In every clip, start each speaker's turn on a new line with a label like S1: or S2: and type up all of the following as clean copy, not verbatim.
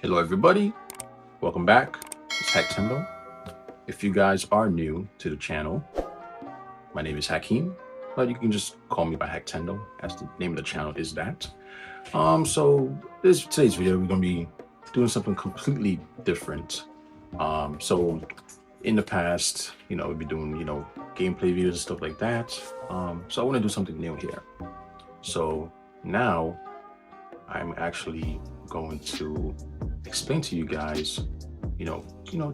S1: Hello everybody, welcome back. It's Hacktendo. If you guys are new to the channel, my name is Hakeem, but you can just call me by Hacktendo, as the name of the channel is that. So today's video, we're gonna be doing something completely different. So in the past, we've been doing, gameplay videos and stuff like that. So I want to do something new here. So now I'm actually going to explain to you guys,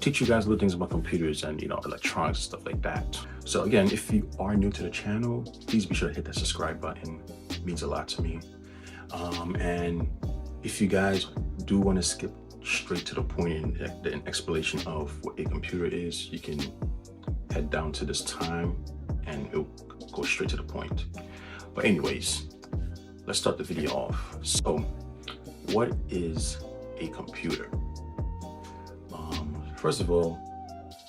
S1: teach you guys little things about computers and, electronics and stuff like that. So again, if you are new to the channel, please be sure to hit that subscribe button. It means a lot to me. And if you guys do want to skip straight to the point in the explanation of what a computer is, you can head down to this time and it'll go straight to the point. But anyways, let's start the video off. So what is a computer? First of all,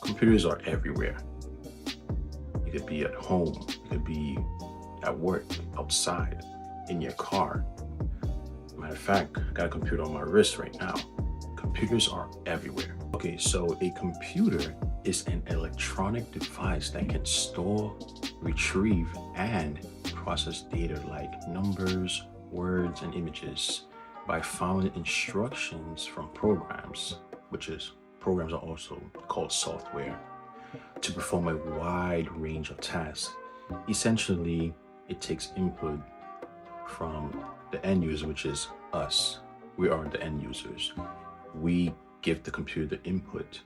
S1: computers are everywhere. You could be at home, you could be at work, outside, in your car. Matter of fact, I got a computer on my wrist right now. Computers are everywhere. Okay, so a computer is an electronic device that can store, retrieve, and process data like numbers, words, and images by following instructions from programs, programs are also called software, to perform a wide range of tasks. Essentially, it takes input from the end user, which is us. We are the end users. We give the computer the input.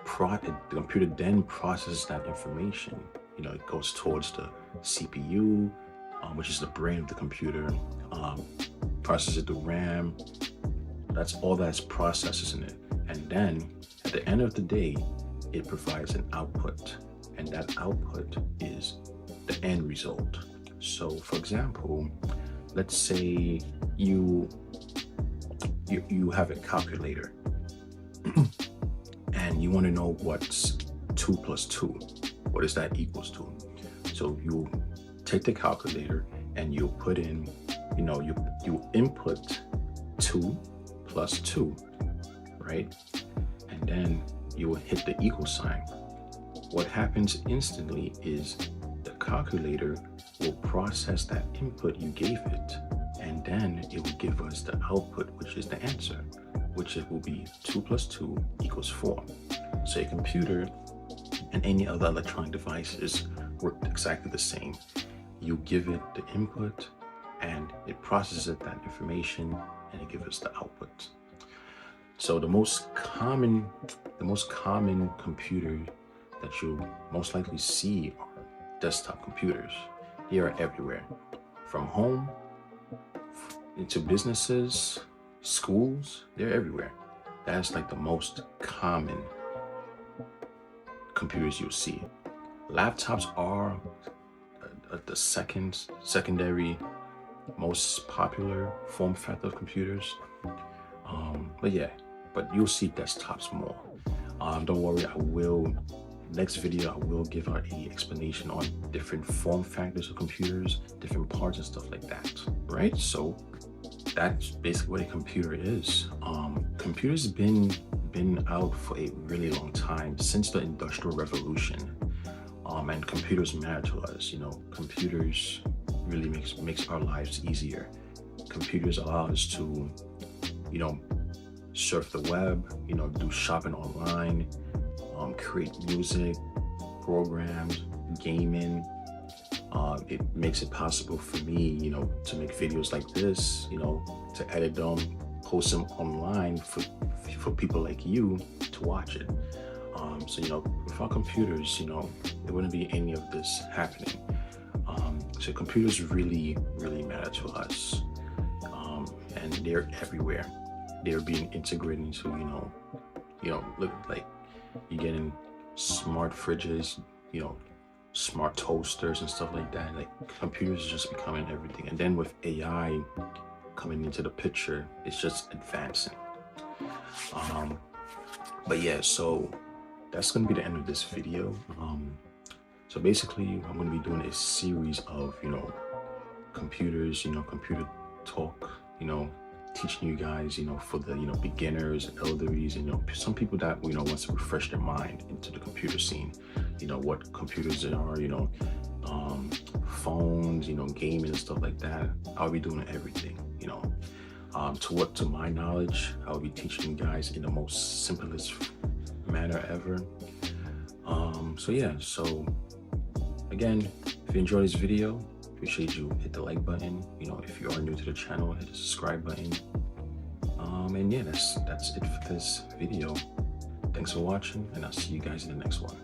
S1: The computer then processes that information. It goes towards the CPU, which is the brain of the computer, processes the RAM. That's all that's processes in it. And then at the end of the day, it provides an output. And that output is the end result. So for example, let's say you have a calculator and you want to know what's 2 plus 2. What is that equals to? So you take the calculator and you put in, you input 2 plus 2, right? And then you will hit the equal sign. What happens instantly is the calculator will process that input you gave it, and then it will give us the output, which is the answer, which it will be 2 plus 2 equals 4. So a computer and any other electronic devices work exactly the same. You give it the input and it processes that information and it gives us the output. So the most common computer that you'll most likely see are desktop computers. They are everywhere, from home into businesses, schools, they're everywhere. That's like the most common computers you'll see. Laptops are the secondary most popular form factor of computers. But you'll see desktops more. Don't worry, next video I will give out a explanation on different form factors of computers, different parts and stuff like that, right? So that's basically what a computer is. Computers been out for a really long time, since the Industrial Revolution. And computers matter to us. Computers really makes our lives easier. Computers allow us to, surf the web, do shopping online, create music, programs, gaming. It makes it possible for me, to make videos like this, to edit them, post them online for people like you to watch it. So, without computers, there wouldn't be any of this happening. So computers really, really matter to us. And they're everywhere. They're being integrated into, look, like you're getting smart fridges, smart toasters and stuff like that. Like computers are just becoming everything. And then with AI coming into the picture, it's just advancing. But yeah, so that's going to be the end of this video. So basically, I'm going to be doing a series of, computers, computer talk, teaching you guys, for the, beginners, elderlies, and, some people that, wants to refresh their mind into the computer scene, what computers are, phones, gaming and stuff like that. I'll be doing everything, to my knowledge, I'll be teaching you guys in the most simplest manner ever. So yeah, so again, if you enjoyed this video, appreciate you hit the like button. If you are new to the channel, hit the subscribe button. And yeah, that's it for this video. Thanks for watching, and I'll see you guys in the next one.